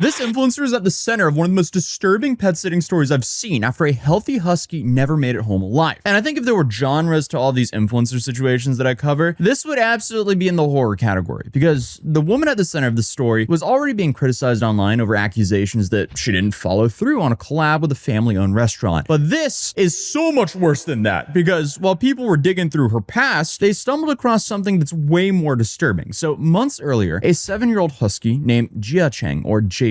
This influencer is at the center of one of the most disturbing pet sitting stories I've seen after a healthy husky never made it home alive. And I think if there were genres to all these influencer situations that I cover, this would absolutely be in the horror category, because the woman at the center of the story was already being criticized online over accusations that she didn't follow through on a collab with a family-owned restaurant. But this is so much worse than that, because while people were digging through her past, they stumbled across something that's way more disturbing. So months earlier, a 7-year-old husky named Jia Cheng, or JC,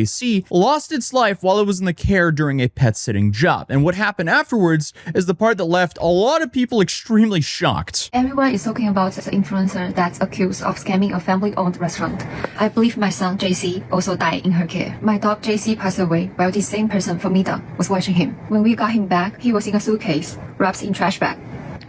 lost its life while it was in the care during a pet sitting job. And what happened afterwards is the part that left a lot of people extremely shocked. Everyone is talking about the influencer that's accused of scamming a family-owned restaurant. I believe my son JC also died in her care. My dog JC passed away while the same person, Famida, was watching him. When we got him back, he was in a suitcase, wrapped in trash bag.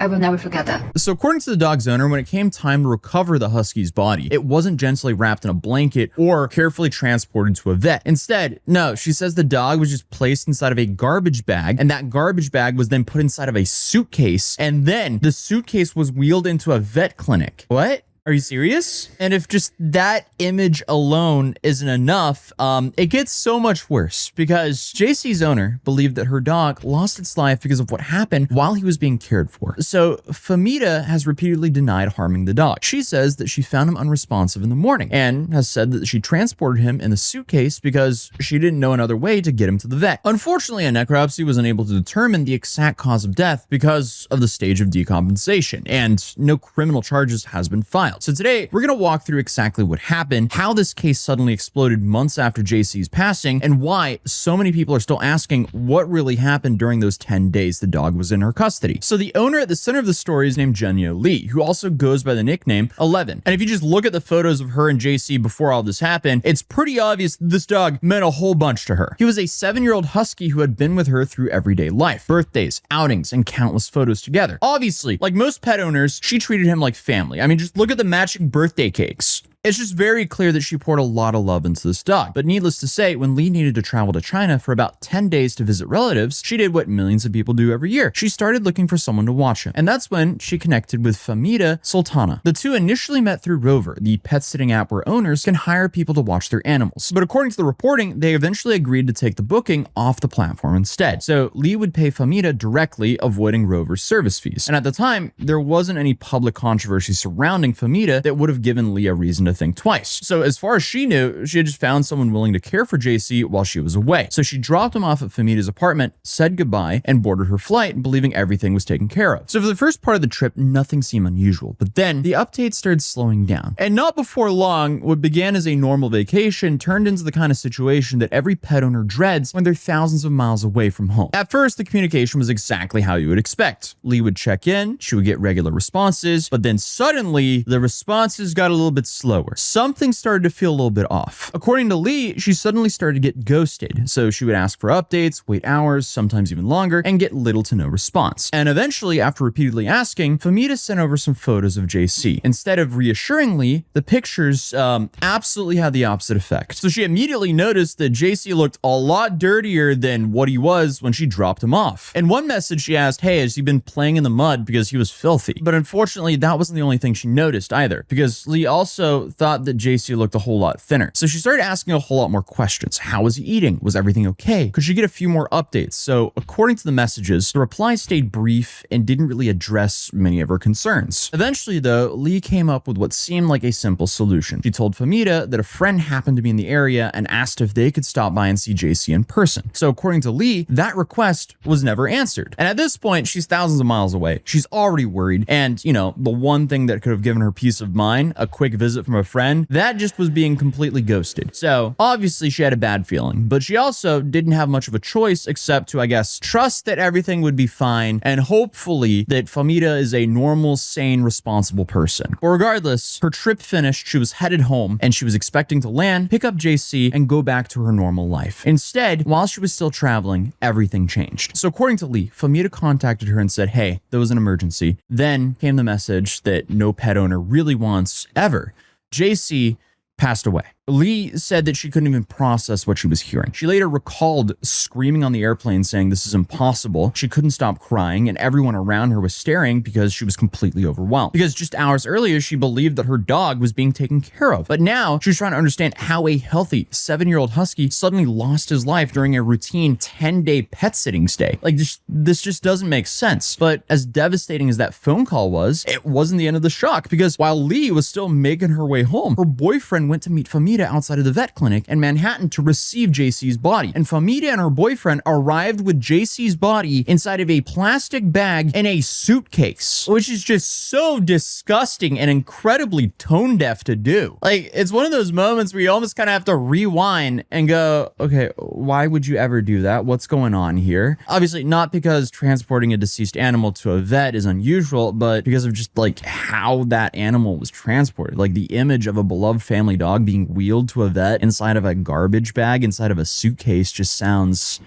I will never forget that. So according to the dog's owner, when it came time to recover the husky's body, it wasn't gently wrapped in a blanket or carefully transported to a vet. Instead, no, she says the dog was just placed inside of a garbage bag, and that garbage bag was then put inside of a suitcase, and then the suitcase was wheeled into a vet clinic. What? Are you serious? And if just that image alone isn't enough, it gets so much worse, because JC's owner believed that her dog lost its life because of what happened while he was being cared for. So Famida has repeatedly denied harming the dog. She says that she found him unresponsive in the morning and has said that she transported him in the suitcase because she didn't know another way to get him to the vet. Unfortunately, a necropsy was unable to determine the exact cause of death because of the stage of decompensation, and no criminal charges has been filed. So today, we're going to walk through exactly what happened, how this case suddenly exploded months after JC's passing, and why so many people are still asking what really happened during those 10 days the dog was in her custody. So the owner at the center of the story is named Jenyo Lee, who also goes by the nickname 11. And if you just look at the photos of her and JC before all this happened, it's pretty obvious this dog meant a whole bunch to her. He was a 7-year-old husky who had been with her through everyday life, birthdays, outings, and countless photos together. Obviously, like most pet owners, she treated him like family. I mean, just look at the matching birthday cakes. It's just very clear that she poured a lot of love into this dog. But needless to say, when Lee needed to travel to China for about 10 days to visit relatives, she did what millions of people do every year. She started looking for someone to watch him. And that's when she connected with Famida Sultana. The two initially met through Rover, the pet sitting app where owners can hire people to watch their animals. But according to the reporting, they eventually agreed to take the booking off the platform instead. So Lee would pay Famida directly, avoiding Rover's service fees. And at the time, there wasn't any public controversy surrounding Famida that would have given Lee a reason to think twice. So as far as she knew, she had just found someone willing to care for JC while she was away. So she dropped him off at Famida's apartment, said goodbye, and boarded her flight, believing everything was taken care of. So for the first part of the trip, nothing seemed unusual, but then the updates started slowing down. And not before long, what began as a normal vacation turned into the kind of situation that every pet owner dreads when they're thousands of miles away from home. At first, the communication was exactly how you would expect. Lee would check in, she would get regular responses, but then suddenly the responses got a little bit slower. Something started to feel a little bit off. According to Lee, she suddenly started to get ghosted. So she would ask for updates, wait hours, sometimes even longer, and get little to no response. And eventually, after repeatedly asking, Famida sent over some photos of JC. Instead of reassuring Lee, the pictures absolutely had the opposite effect. So she immediately noticed that JC looked a lot dirtier than what he was when she dropped him off. In one message, she asked, "Hey, has he been playing in the mud because he was filthy?" But unfortunately, that wasn't the only thing she noticed either, because Lee also thought that JC looked a whole lot thinner. So she started asking a whole lot more questions. How was he eating? Was everything okay? Could she get a few more updates? So according to the messages, the replies stayed brief and didn't really address many of her concerns. Eventually though, Lee came up with what seemed like a simple solution. She told Famida that a friend happened to be in the area and asked if they could stop by and see JC in person. So according to Lee, that request was never answered. And at this point, she's thousands of miles away. She's already worried. And you know, the one thing that could have given her peace of mind, a quick visit from a friend, that just was being completely ghosted. So obviously she had a bad feeling, but she also didn't have much of a choice except to, I guess, trust that everything would be fine and hopefully that Famida is a normal, sane, responsible person. But regardless, her trip finished, she was headed home and she was expecting to land, pick up JC, and go back to her normal life. Instead, while she was still traveling, everything changed. So according to Lee, Famida contacted her and said, "Hey, there was an emergency." Then came the message that no pet owner really wants ever. JC passed away. Lee said that she couldn't even process what she was hearing. She later recalled screaming on the airplane saying this is impossible. She couldn't stop crying and everyone around her was staring because she was completely overwhelmed. Because just hours earlier, she believed that her dog was being taken care of. But now she was trying to understand how a healthy 7-year-old husky suddenly lost his life during a routine 10-day pet sitting stay. Like this just doesn't make sense. But as devastating as that phone call was, it wasn't the end of the shock, because while Lee was still making her way home, her boyfriend went to meet Famita outside of the vet clinic in Manhattan to receive JC's body. And Famita and her boyfriend arrived with JC's body inside of a plastic bag in a suitcase, which is just so disgusting and incredibly tone deaf to do. Like, it's one of those moments where you almost kind of have to rewind and go, okay, why would you ever do that? What's going on here? Obviously, not because transporting a deceased animal to a vet is unusual, but because of just like how that animal was transported. Like the image of a beloved family dog being wheeled to a vet inside of a garbage bag, inside of a suitcase, just sounds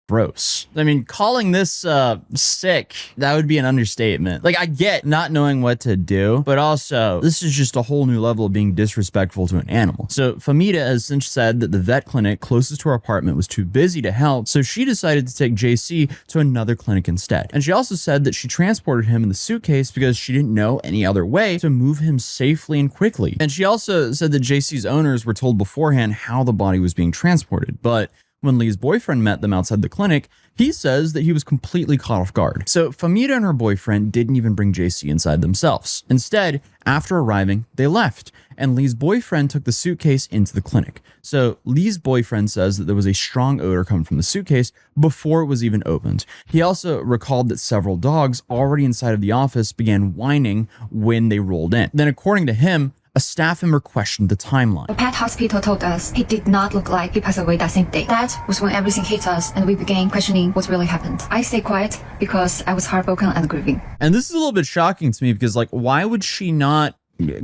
gross. I mean, calling this sick, that would be an understatement. Like, I get not knowing what to do, but also this is just a whole new level of being disrespectful to an animal. So Famita has since said that the vet clinic closest to her apartment was too busy to help, so she decided to take JC to another clinic instead. And she also said that she transported him in the suitcase because she didn't know any other way to move him safely and quickly. And she also said that JC's owners were told beforehand how the body was being transported, but when Lee's boyfriend met them outside the clinic, he says that he was completely caught off guard. So Famita and her boyfriend didn't even bring JC inside themselves. Instead, after arriving, they left, and Lee's boyfriend took the suitcase into the clinic. So Lee's boyfriend says that there was a strong odor coming from the suitcase before it was even opened. He also recalled that several dogs already inside of the office began whining when they rolled in. Then, according to him, a staff member questioned the timeline. The pet hospital told us he did not look like he passed away that same day. That was when everything hit us and we began questioning what really happened. I stayed quiet because I was heartbroken and grieving. And this is a little bit shocking to me because, like, why would she not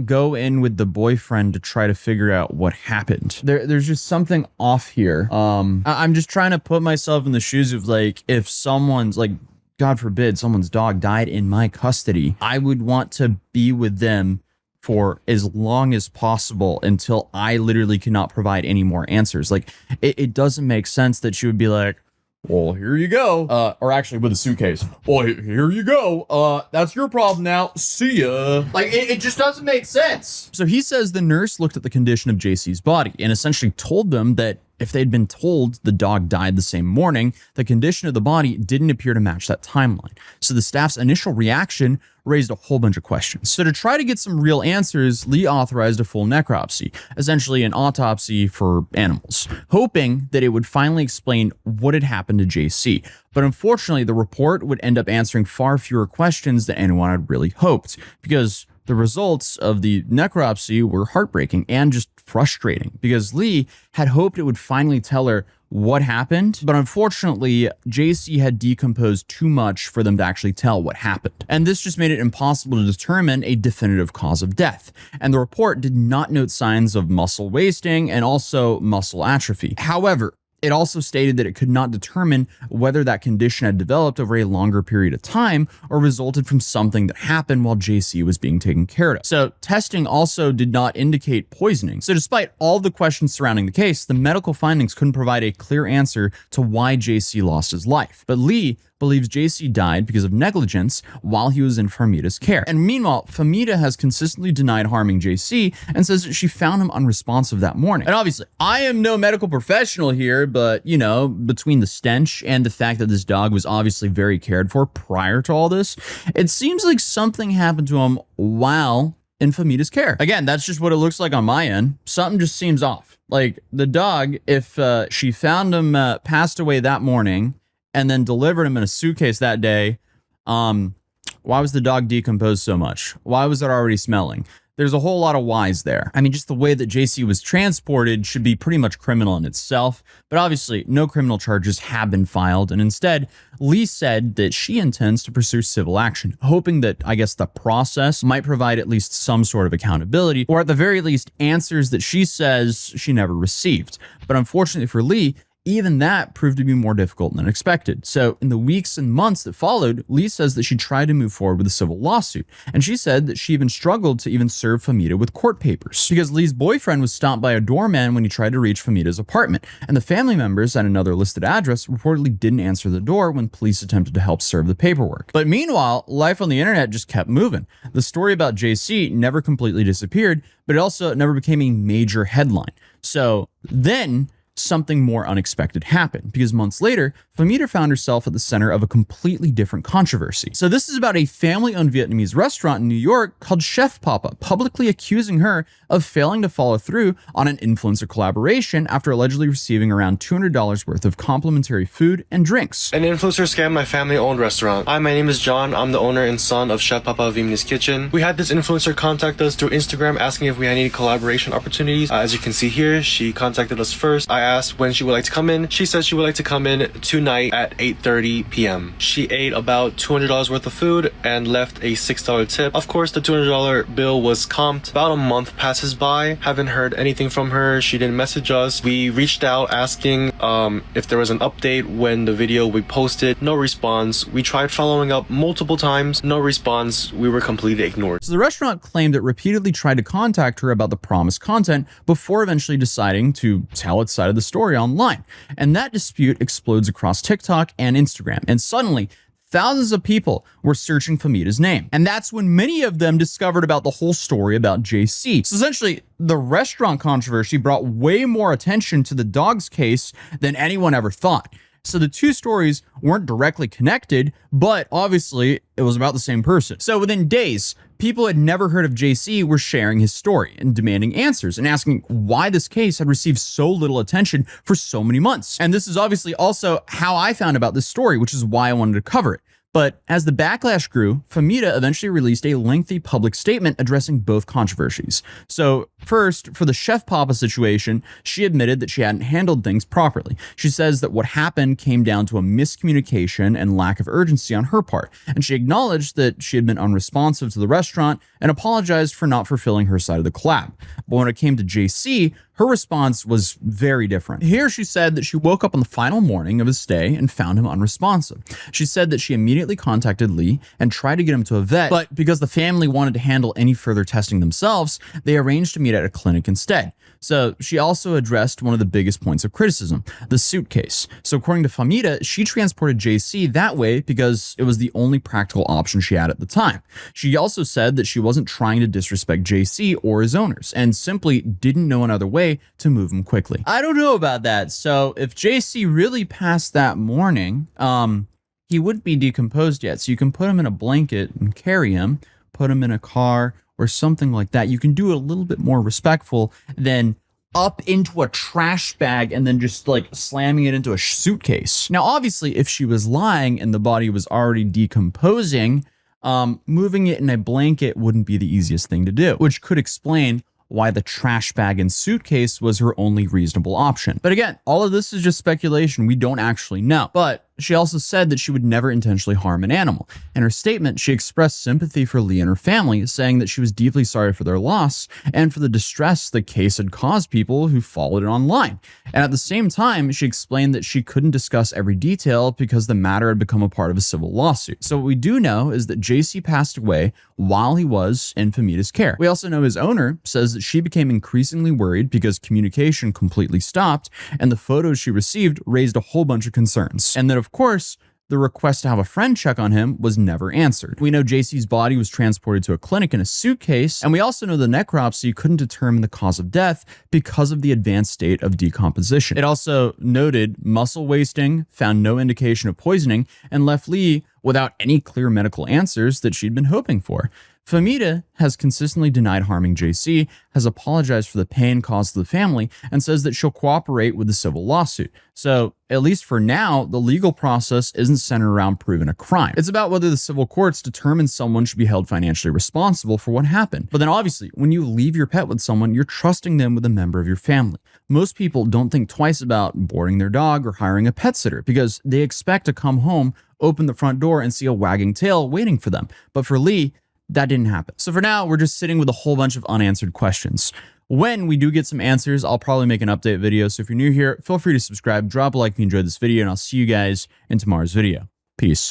go in with the boyfriend to try to figure out what happened? There's just something off here. I'm just trying to put myself in the shoes of, like, if someone's, like, God forbid, someone's dog died in my custody, I would want to be with them for as long as possible until I literally cannot provide any more answers. Like, it doesn't make sense that she would be like, well, here you go. Or actually with a suitcase. Well, here you go. That's your problem now. See ya. Like, it just doesn't make sense. So he says the nurse looked at the condition of JC's body and essentially told them that if they'd been told the dog died the same morning, the condition of the body didn't appear to match that timeline. So the staff's initial reaction raised a whole bunch of questions. So to try to get some real answers, Lee authorized a full necropsy, essentially an autopsy for animals, hoping that it would finally explain what had happened to JC. But unfortunately, the report would end up answering far fewer questions than anyone had really hoped, because the results of the necropsy were heartbreaking and just frustrating, because Lee had hoped it would finally tell her what happened, but unfortunately, JC had decomposed too much for them to actually tell what happened. And this just made it impossible to determine a definitive cause of death. And the report did not note signs of muscle wasting and also muscle atrophy. However, it also stated that it could not determine whether that condition had developed over a longer period of time or resulted from something that happened while JC was being taken care of. So testing also did not indicate poisoning. So despite all the questions surrounding the case, the medical findings couldn't provide a clear answer to why JC lost his life. But Lee believes JC died because of negligence while he was in Famita's care. And meanwhile, Famita has consistently denied harming JC and says that she found him unresponsive that morning. And obviously, I am no medical professional here, but, you know, between the stench and the fact that this dog was obviously very cared for prior to all this, it seems like something happened to him while in Famita's care. Again, that's just what it looks like on my end. Something just seems off. Like, the dog, if she found him passed away that morning, and then delivered him in a suitcase that day, why was the dog decomposed so much? Why was it already smelling? There's a whole lot of whys there. I mean, just the way that JC was transported should be pretty much criminal in itself, but obviously no criminal charges have been filed, and instead, Lee said that she intends to pursue civil action, hoping that, I guess, the process might provide at least some sort of accountability, or at the very least, answers that she says she never received. But unfortunately for Lee, even that proved to be more difficult than expected. So in the weeks and months that followed, Lee says that she tried to move forward with a civil lawsuit. And she said that she even struggled to even serve Famita with court papers because Lee's boyfriend was stopped by a doorman when he tried to reach Famita's apartment. And the family members at another listed address reportedly didn't answer the door when police attempted to help serve the paperwork. But meanwhile, life on the internet just kept moving. The story about JC never completely disappeared, but it also never became a major headline. So then something more unexpected happened because months later, Famita found herself at the center of a completely different controversy. So this is about a family-owned Vietnamese restaurant in New York called Chef Papa, publicly accusing her of failing to follow through on an influencer collaboration after allegedly receiving around $200 worth of complimentary food and drinks. An influencer scammed my family-owned restaurant. Hi, my name is John. I'm the owner and son of Chef Papa Vietnamese Kitchen. We had this influencer contact us through Instagram asking if we had any collaboration opportunities. As you can see here, she contacted us first. I asked when she would like to come in. She said she would like to come in tonight at 8:30 p.m. She ate about $200 worth of food and left a $6 tip. Of course, the $200 bill was comped. About a month passes by. Haven't heard anything from her. She didn't message us. We reached out asking if there was an update when the video we posted. No response. We tried following up multiple times. No response. We were completely ignored. So the restaurant claimed it repeatedly tried to contact her about the promised content before eventually deciding to tell its side of the story online. And that dispute explodes across TikTok and Instagram. And suddenly, thousands of people were searching Famita's name. And that's when many of them discovered about the whole story about JC. So essentially, the restaurant controversy brought way more attention to the dog's case than anyone ever thought. So the two stories weren't directly connected, but obviously it was about the same person. So within days, people who had never heard of JC were sharing his story and demanding answers and asking why this case had received so little attention for so many months. And this is obviously also how I found about this story, which is why I wanted to cover it. But as the backlash grew, Famita eventually released a lengthy public statement addressing both controversies. So first, for the Chef Papa situation, she admitted that she hadn't handled things properly. She says that what happened came down to a miscommunication and lack of urgency on her part, and she acknowledged that she had been unresponsive to the restaurant and apologized for not fulfilling her side of the collab. But when it came to JC, her response was very different. Here she said that she woke up on the final morning of his stay and found him unresponsive. She said that she immediately contacted Lee and tried to get him to a vet, but because the family wanted to handle any further testing themselves, they arranged to meet at a clinic instead. So she also addressed one of the biggest points of criticism, the suitcase. So according to Famita, she transported JC that way because it was the only practical option she had at the time. She also said that she wasn't trying to disrespect JC or his owners and simply didn't know another way to move him quickly. I don't know about that. So if JC really passed that morning, he wouldn't be decomposed yet. So you can put him in a blanket and carry him, put him in a car or something like that. You can do it a little bit more respectful than up into a trash bag and then just like slamming it into a suitcase. Now, obviously, if she was lying and the body was already decomposing, moving it in a blanket wouldn't be the easiest thing to do, which could explain why the trash bag and suitcase was her only reasonable option. But again, all of this is just speculation. We don't actually know. But she also said that she would never intentionally harm an animal. In her statement, she expressed sympathy for Lee and her family, saying that she was deeply sorry for their loss and for the distress the case had caused people who followed it online. And at the same time, she explained that she couldn't discuss every detail because the matter had become a part of a civil lawsuit. So what we do know is that JC passed away while he was in Famita's care. We also know his owner says that she became increasingly worried because communication completely stopped and the photos she received raised a whole bunch of concerns. And then, of course, the request to have a friend check on him was never answered. We know JC's body was transported to a clinic in a suitcase, and we also know the necropsy couldn't determine the cause of death because of the advanced state of decomposition. It also noted muscle wasting, found no indication of poisoning, and left Lee without any clear medical answers that she'd been hoping for. Famita has consistently denied harming JC, has apologized for the pain caused to the family, and says that she'll cooperate with the civil lawsuit. So, at least for now, the legal process isn't centered around proving a crime. It's about whether the civil courts determine someone should be held financially responsible for what happened. But then obviously, when you leave your pet with someone, you're trusting them with a member of your family. Most people don't think twice about boarding their dog or hiring a pet sitter because they expect to come home, open the front door, and see a wagging tail waiting for them. But for Lee, that didn't happen. So for now, we're just sitting with a whole bunch of unanswered questions. When we do get some answers, I'll probably make an update video. So if you're new here, feel free to subscribe, drop a like if you enjoyed this video, and I'll see you guys in tomorrow's video. Peace.